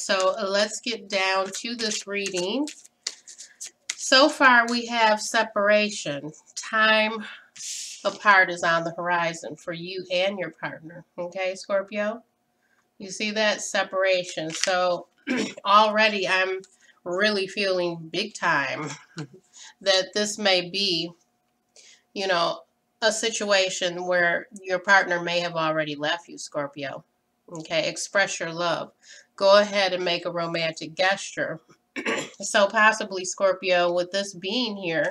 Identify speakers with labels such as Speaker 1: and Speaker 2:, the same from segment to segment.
Speaker 1: So let's get down to this reading. So far we have separation. Time apart is on the horizon for you and your partner. Okay, Scorpio? You see that? Separation. So already I'm really feeling big time that this may be, you know, a situation where your partner may have already left you, Scorpio. Okay, express your love. Go ahead and make a romantic gesture. So possibly, Scorpio, with this being here,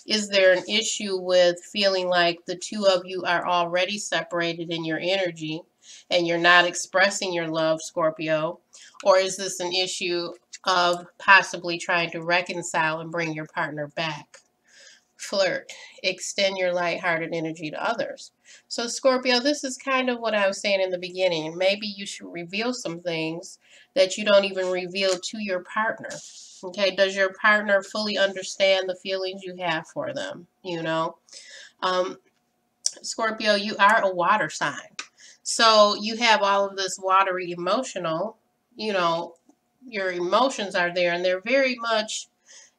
Speaker 1: is there an issue with feeling like the two of you are already separated in your energy and you're not expressing your love, Scorpio? Or is this an issue of possibly trying to reconcile and bring your partner back? Flirt. Extend your lighthearted energy to others. So Scorpio, this is kind of what I was saying in the beginning. Maybe you should reveal some things that you don't even reveal to your partner. Okay, does your partner fully understand the feelings you have for them? You know, Scorpio, you are a water sign. So you have all of this watery emotional, you know, your emotions are there and they're very much,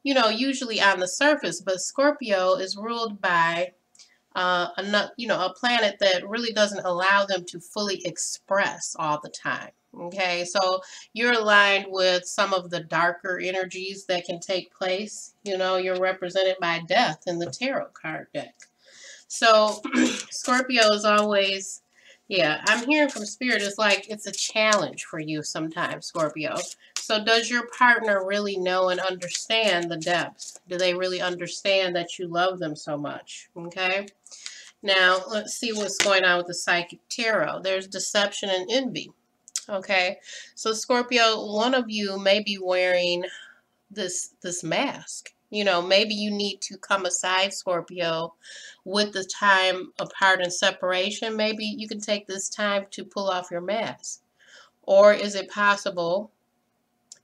Speaker 1: you know, usually on the surface, but Scorpio is ruled by a planet that really doesn't allow them to fully express all the time. Okay, so you're aligned with some of the darker energies that can take place. You know, you're represented by death in the tarot card deck. So Scorpio is always, yeah, I'm hearing from Spirit, it's like it's a challenge for you sometimes, Scorpio. So does your partner really know and understand the depths? Do they really understand that you love them so much? Okay. Now, let's see what's going on with the Psychic Tarot. There's deception and envy. Okay. So Scorpio, one of you may be wearing this mask. You know, maybe you need to come aside, Scorpio, with the time apart and separation. Maybe you can take this time to pull off your mask. Or is it possible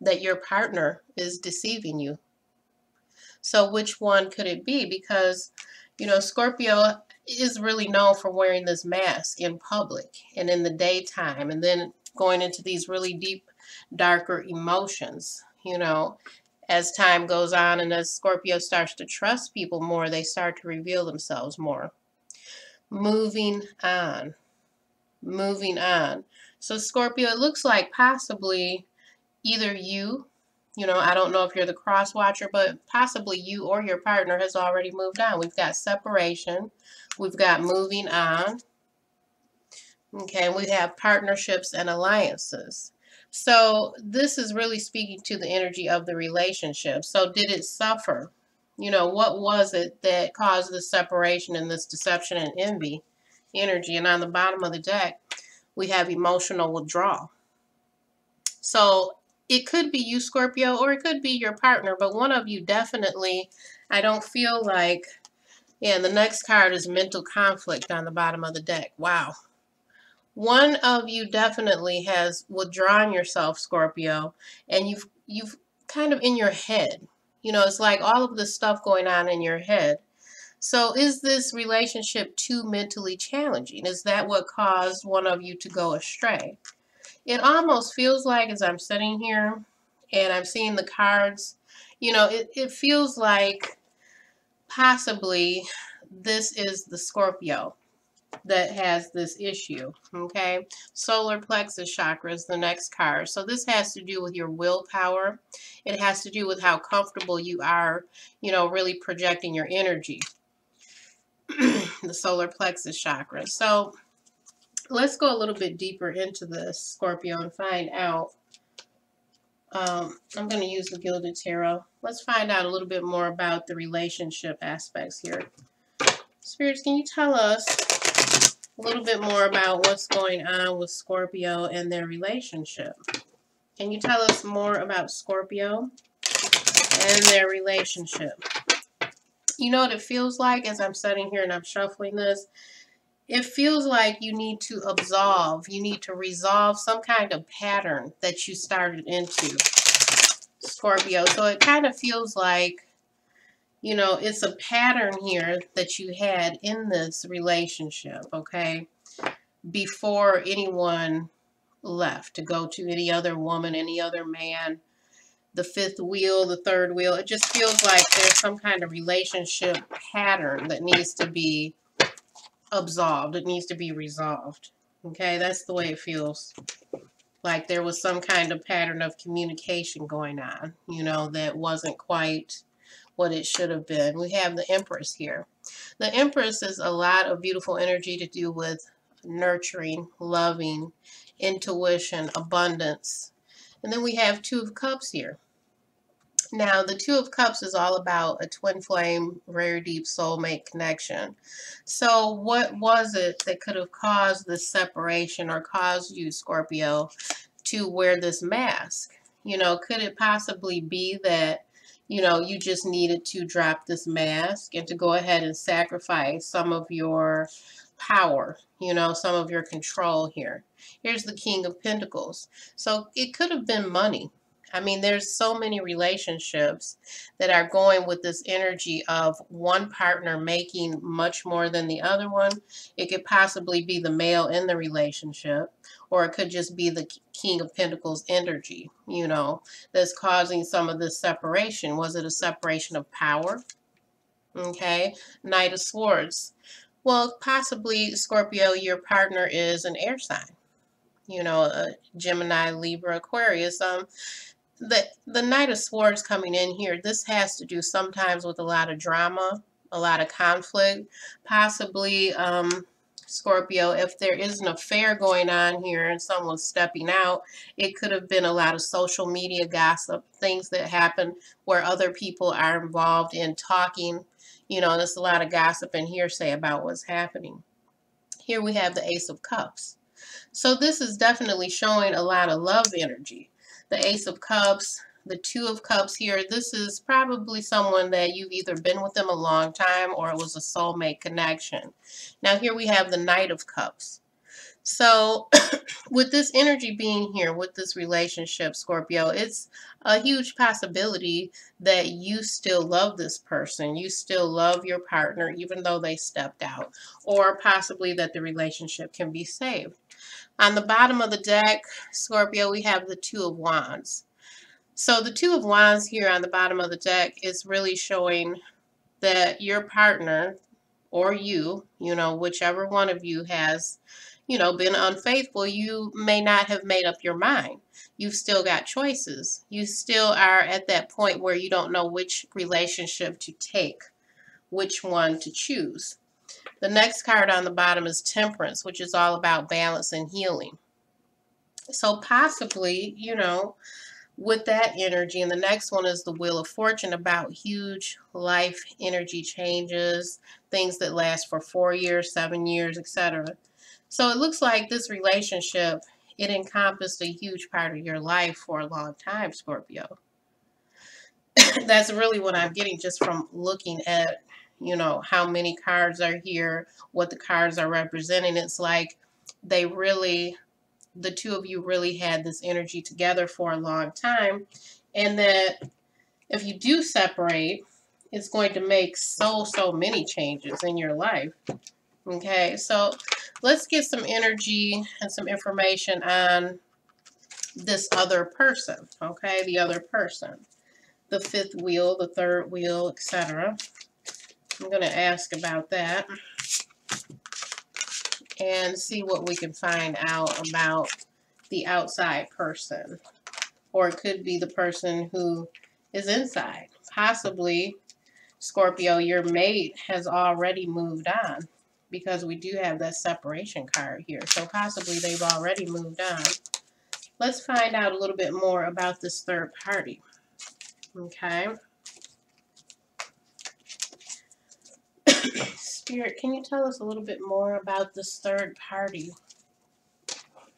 Speaker 1: that your partner is deceiving you? So which one could it be? Because, you know, Scorpio is really known for wearing this mask in public and in the daytime and then going into these really deep, darker emotions, you know. As time goes on and as Scorpio starts to trust people more, they start to reveal themselves more. Moving on. Moving on. So Scorpio, it looks like possibly either you, you know, I don't know if you're the cross watcher, but possibly you or your partner has already moved on. We've got separation. We've got moving on. Okay, we have partnerships and alliances. So this is really speaking to the energy of the relationship. So did it suffer? You know, what was it that caused this separation and this deception and envy energy? And on the bottom of the deck, we have emotional withdrawal. So it could be you, Scorpio, or it could be your partner, but one of you definitely, I don't feel like, yeah, the next card is mental conflict on the bottom of the deck. Wow. One of you definitely has withdrawn yourself, Scorpio, and you've kind of in your head. You know, it's like all of this stuff going on in your head. So is this relationship too mentally challenging? Is that what caused one of you to go astray? It almost feels like as I'm sitting here and I'm seeing the cards, you know, it feels like possibly this is the Scorpio that has this issue, okay? Solar plexus chakra is the next card. So this has to do with your willpower. It has to do with how comfortable you are, you know, really projecting your energy. The solar plexus chakra. So let's go a little bit deeper into this, Scorpio, and find out. I'm going to use the Gilded Tarot. Let's find out a little bit more about the relationship aspects here. Spirits, can you tell us a little bit more about what's going on with Scorpio and their relationship? Can you tell us more about Scorpio and their relationship? You know what it feels like as I'm sitting here and I'm shuffling this? It feels like you need to absolve, you need to resolve some kind of pattern that you started into, Scorpio. So it kind of feels like, you know, it's a pattern here that you had in this relationship, okay, before anyone, left to go to any other woman, any other man. The fifth wheel, the third wheel, it just feels like there's some kind of relationship pattern that needs to be absolved. It needs to be resolved. Okay, that's the way it feels. Like there was some kind of pattern of communication going on, you know, that wasn't quite what it should have been. We have the Empress here. The Empress is a lot of beautiful energy to do with nurturing, loving, intuition, abundance. And then we have Two of Cups here. Now, the Two of Cups is all about a twin flame, rare, deep soulmate connection. So what was it that could have caused this separation or caused you, Scorpio, to wear this mask? You know, could it possibly be that, you know, you just needed to drop this mask and to go ahead and sacrifice some of your power, you know, some of your control here? Here's the King of Pentacles. So it could have been money. I mean, there's so many relationships that are going with this energy of one partner making much more than the other one. It could possibly be the male in the relationship, or it could just be the King of Pentacles energy, you know, that's causing some of this separation. Was it a separation of power? Okay, Knight of Swords. Well, possibly, Scorpio, your partner is an air sign, you know, a Gemini, Libra, Aquarius. The Knight of Swords coming in here, this has to do sometimes with a lot of drama, a lot of conflict. Possibly, Scorpio, if there is an affair going on here and someone's stepping out, it could have been a lot of social media gossip, things that happen where other people are involved in talking. You know, there's a lot of gossip and hearsay about what's happening. Here we have the Ace of Cups. So this is definitely showing a lot of love energy. The Ace of Cups, the Two of Cups here, this is probably someone that you've either been with them a long time or it was a soulmate connection. Now here we have the Knight of Cups. So with this energy being here, with this relationship, Scorpio, it's a huge possibility that you still love this person. You still love your partner, even though they stepped out. Or possibly that the relationship can be saved. On the bottom of the deck, Scorpio, we have the Two of Wands. So the Two of Wands here on the bottom of the deck is really showing that your partner or you know, whichever one of you has, you know, been unfaithful, you may not have made up your mind. You've still got choices. You still are at that point where you don't know which relationship to take, which one to choose. The next card on the bottom is Temperance, which is all about balance and healing. So possibly, you know, with that energy, and the next one is the Wheel of Fortune, about huge life energy changes, things that last for 4 years, 7 years, etc. So it looks like this relationship, it encompassed a huge part of your life for a long time, Scorpio. That's really what I'm getting just from looking at, you know, how many cards are here, what the cards are representing. It's like they really, the two of you really had this energy together for a long time, and that if you do separate, it's going to make so many changes in your life. Okay, so let's get some energy and some information on this other person. Okay, the other person. The fifth wheel, the third wheel, etc. I'm going to ask about that and see what we can find out about the outside person. Or it could be the person who is inside. Possibly, Scorpio, your mate has already moved on, because we do have that separation card here. So possibly they've already moved on. Let's find out a little bit more about this third party. Okay. Spirit, can you tell us a little bit more about this third party?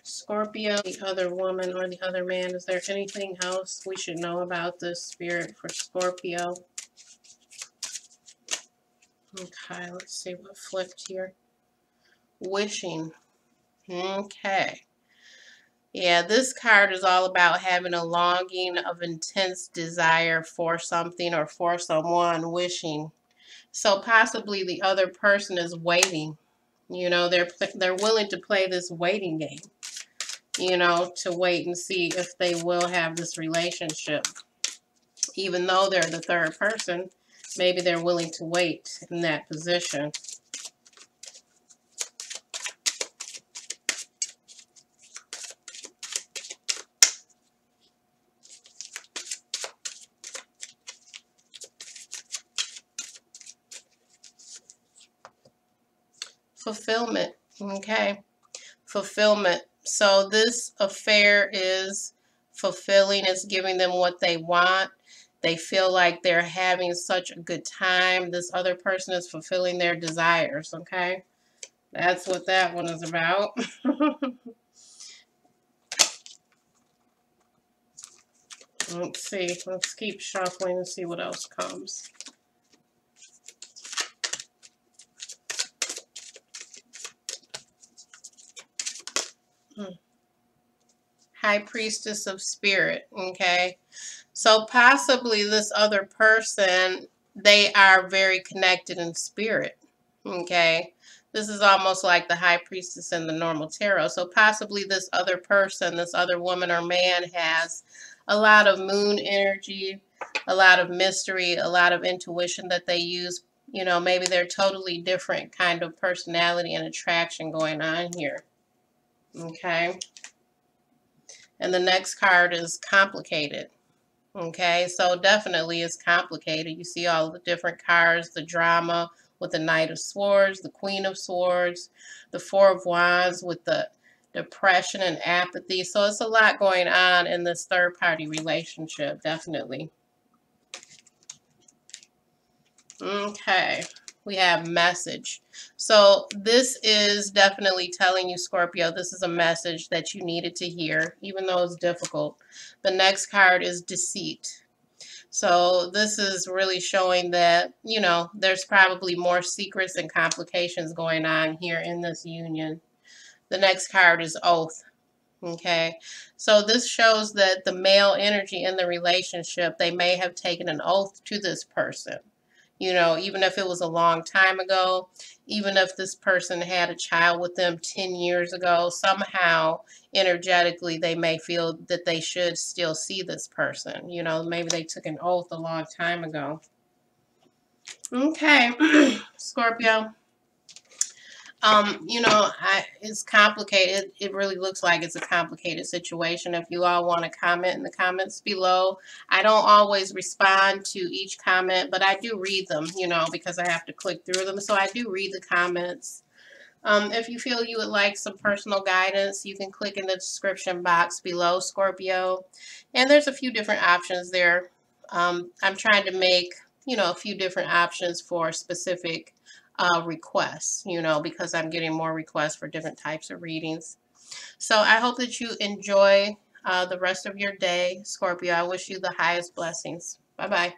Speaker 1: Scorpio, the other woman or the other man. Is there anything else we should know about this, Spirit, for Scorpio? Okay, let's see what flipped here. Wishing. Okay. Yeah, this card is all about having a longing of intense desire for something or for someone, wishing. So possibly the other person is waiting. You know, they're willing to play this waiting game. you know, to wait and see if they will have this relationship. Even though they're the third person, maybe they're willing to wait in that position. Fulfillment. Okay. Fulfillment. So this affair is fulfilling. It's giving them what they want. They feel like they're having such a good time. This other person is fulfilling their desires. Okay. That's what that one is about. Let's see. Let's keep shuffling and see what else comes. High Priestess of Spirit. Okay. So possibly this other person, they are very connected in spirit. Okay. This is almost like the High Priestess in the normal tarot. So possibly this other person, this other woman or man has a lot of moon energy, a lot of mystery, a lot of intuition that they use. You know, maybe they're totally different kind of personality and attraction going on here. Okay. And the next card is complicated. Okay, so definitely it's complicated. You see all the different cards, the drama with the Knight of Swords, the Queen of Swords, the Four of Wands with the depression and apathy. So it's a lot going on in this third-party relationship, definitely. Okay, we have message. So this is definitely telling you, Scorpio, this is a message that you needed to hear, even though it's difficult. The next card is deceit. So this is really showing that, you know, there's probably more secrets and complications going on here in this union. The next card is oath. Okay, so this shows that the male energy in the relationship, they may have taken an oath to this person. You know, even if it was a long time ago, even if this person had a child with them 10 years ago, somehow energetically they may feel that they should still see this person. You know, maybe they took an oath a long time ago. Okay, Scorpio. You know, it's complicated. It really looks like it's a complicated situation. If you all want to comment in the comments below, I don't always respond to each comment, but I do read them, you know, because I have to click through them. So I do read the comments. If you feel you would like some personal guidance, you can click in the description box below, Scorpio. And there's a few different options there. I'm trying to make, you know, a few different options for specific requests, you know, because I'm getting more requests for different types of readings. So I hope that you enjoy the rest of your day, Scorpio. I wish you the highest blessings. Bye-bye.